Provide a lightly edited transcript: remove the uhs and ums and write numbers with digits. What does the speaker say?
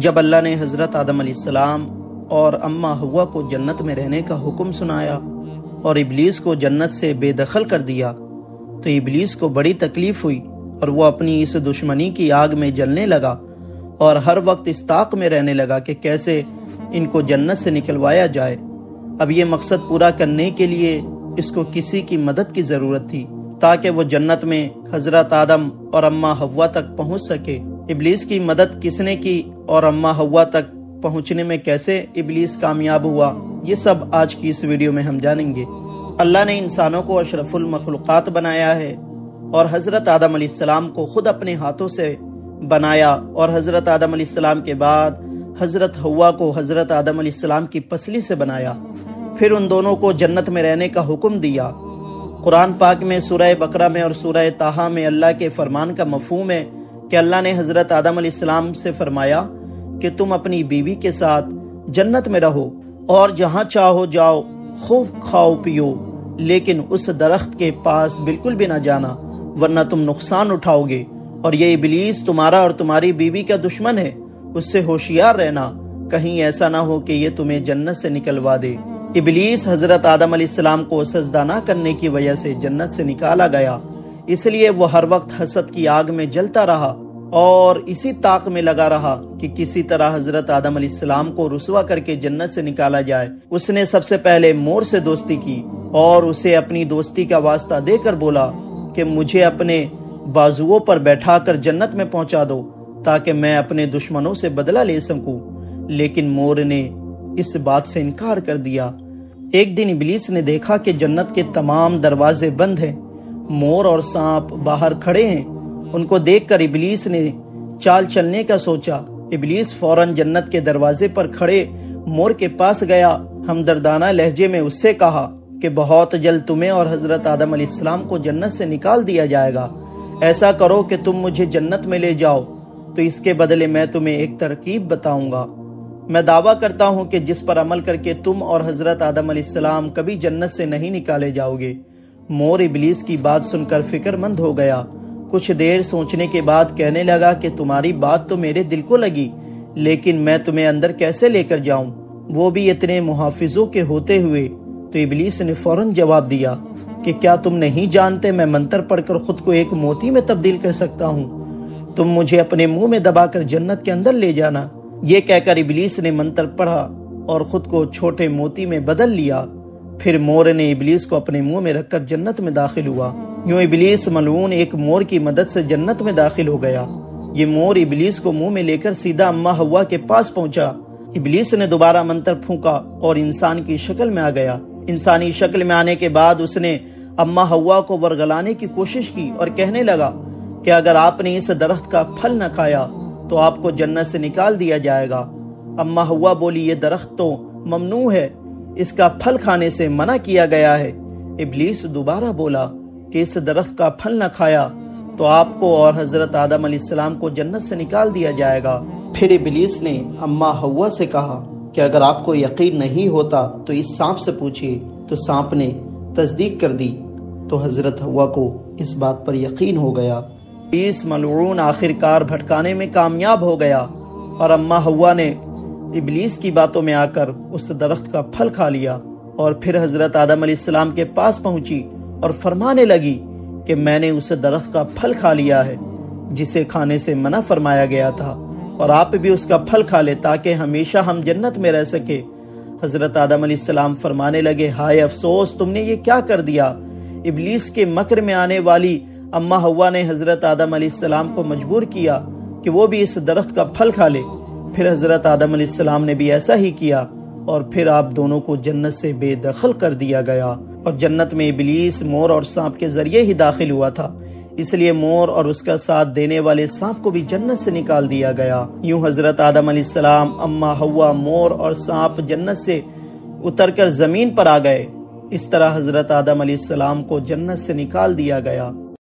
جب اللہ نے حضرت آدم علیہ السلام اور اماں حوا کو جنت میں رہنے کا حکم سنایا اور ابلیس کو جنت سے بے دخل کر دیا تو ابلیس کو بڑی تکلیف ہوئی اور وہ اپنی اس دشمنی کی آگ میں جلنے لگا اور ہر وقت اس طاق میں رہنے لگا کہ کیسے ان کو جنت سے نکلوایا جائے۔ اب یہ مقصد پورا کرنے کے لیے اس کو کسی کی مدد کی ضرورت تھی تاکہ وہ جنت میں حضرت آدم اور اماں حوا تک پہنچ سکے۔ ابلیس کی مدد کس نے کی اور اماں حوا تک پہنچنے میں کیسے ابلیس کامیاب ہوا، یہ سب آج کی اس ویڈیو میں ہم جانیں گے۔ اللہ نے انسانوں کو اشرف المخلوقات بنایا ہے اور حضرت آدم علیہ السلام کو خود اپنے ہاتھوں سے بنایا، اور حضرت آدم علیہ السلام کے بعد حضرت حوا کو حضرت آدم علیہ السلام کی پسلی سے بنایا، پھر ان دونوں کو جنت میں رہنے کا حکم دیا۔ قرآن پاک میں سورہ بقرہ میں اور سورہ طٰہٰ میں اللہ کے فرمان کا مفہوم ہے کہ اللہ نے حضرت آدم علیہ السلام سے فرمایا کہ تم اپنی بیوی کے ساتھ جنت میں رہو اور جہاں چاہو جاؤ، خوب کھاؤ پیو، لیکن اس درخت کے پاس بالکل بھی نہ جانا ورنہ تم نقصان اٹھاؤ گے، اور یہ ابلیس تمہارا اور تمہاری بیوی کا دشمن ہے، اس سے ہوشیار رہنا، کہیں ایسا نہ ہو کہ یہ تمہیں جنت سے نکلوا دے۔ ابلیس حضرت آدم علیہ السلام کو سجدہ نہ کرنے کی وجہ سے جنت سے نکالا گیا، اس لیے وہ ہر وقت حسد کی آگ میں جلتا رہا اور اسی طاق میں لگا رہا کہ کسی طرح حضرت آدم علیہ السلام کو رسوا کر کے جنت سے نکالا جائے۔ اس نے سب سے پہلے مور سے دوستی کی اور اسے اپنی دوستی کا واسطہ دے کر بولا کہ مجھے اپنے بازوؤں پر بیٹھا کر جنت میں پہنچا دو تاکہ میں اپنے دشمنوں سے بدلہ لے سکوں، لیکن مور نے اس بات سے انکار کر دیا۔ ایک دن ابلیس نے دیکھا کہ جنت کے تمام دروازے بند ہیں، مور اور سانپ باہر کھڑے ہیں۔ ان کو دیکھ کر ابلیس نے چال چلنے کا سوچا۔ ابلیس فوراً جنت کے دروازے پر کھڑے مور کے پاس گیا، ہمدردانہ لہجے میں اس سے کہا کہ بہت جلد تمہیں اور حضرت آدم علیہ السلام کو جنت سے نکال دیا جائے گا، ایسا کرو کہ تم مجھے جنت میں لے جاؤ تو اس کے بدلے میں تمہیں ایک ترکیب بتاؤں گا۔ میں دعویٰ کرتا ہوں کہ جس پر عمل کر کے تم اور حضرت آدم علیہ السلام کبھی جنت سے نہیں نکالے جاؤ گے۔ مور ابلیس کی بات سن کر فکر مند ہو گیا، کچھ دیر سوچنے کے بعد کہنے لگا کہ تمہاری بات تو میرے دل کو لگی، لیکن میں تمہیں اندر کیسے لے کر جاؤں، وہ بھی اتنے محافظوں کے ہوتے ہوئے؟ تو ابلیس نے فوراً جواب دیا کہ کیا تم نہیں جانتے میں منتر پڑھ کر خود کو ایک موتی میں تبدیل کر سکتا ہوں، تم مجھے اپنے منہ میں دبا کر جنت کے اندر لے جانا۔ یہ کہہ کر ابلیس نے منتر پڑھا اور خود کو چھوٹے موتی میں بدل لیا۔ پھر مور نے ابلیس کو اپنے منہ میں رکھ کر جنت میں داخل ہوا۔ یوں ابلیس ملعون ایک مور کی مدد سے جنت میں داخل ہو گیا۔ یہ مور ابلیس کو منہ میں لے کر سیدھا اماں حوا کے پاس پہنچا۔ ابلیس نے دوبارہ منتر پھونکا اور انسان کی شکل میں آ گیا۔ انسانی شکل میں آنے کے بعد اس نے اماں حوا کو ورگلانے کی کوشش کی اور کہنے لگا کہ اگر آپ نے اس درخت کا پھل نہ کھایا تو آپ کو جنت سے نکال دیا جائے گا۔ اماں حوا بولی یہ درخت تو ممنوع ہے، اس کا پھل کھانے سے منع کیا گیا ہے۔ ابلیس دوبارہ بولا کہ اس درخت کا پھل نہ کھایا تو آپ کو اور حضرت آدم علیہ السلام کو جنت سے نکال دیا جائے گا۔ پھر ابلیس نے اماں حوا سے کہا کہ اگر آپ کو یقین نہیں ہوتا تو اس سانپ سے پوچھیے، تو سانپ نے تصدیق کر دی تو حضرت حوا کو اس بات پر یقین ہو گیا۔ اس ملعون آخرکار بھٹکانے میں کامیاب ہو گیا اور اماں حوا نے ابلیس کی باتوں میں آ کر اس درخت کا پھل کھا لیا، اور پھر حضرت آدم علیہ السلام کے پاس پہنچی اور فرمانے لگی کہ میں نے اس درخت کا پھل کھا لیا ہے جسے کھانے سے منع فرمایا گیا تھا، اور آپ بھی اس کا پھل کھا لے تاکہ ہمیشہ ہم جنت میں رہ سکے۔ حضرت آدم علیہ السلام فرمانے لگے ہائے افسوس، تم نے یہ کیا کر دیا۔ ابلیس کے مکر میں آنے والی اماں حوا نے حضرت آدم علیہ السلام کو مجبور کیا کہ وہ بھی اس درخت کا پھل کھا لے۔ پھر حضرت آدم علیہ السلام نے بھی ایسا ہی کیا، اور پھر آپ دونوں کو جنت سے بے دخل کر دیا گیا، اور جنت میں ابلیس مور اور سانپ کے ذریعے ہی داخل ہوا تھا، اس لیے مور اور اس کا ساتھ دینے والے سانپ کو بھی جنت سے نکال دیا گیا۔ یوں حضرت آدم علیہ السلام، اماں حوا، مور اور سانپ جنت سے اتر کر زمین پر آ گئے۔ اس طرح حضرت آدم علیہ السلام کو جنت سے نکال دیا گیا۔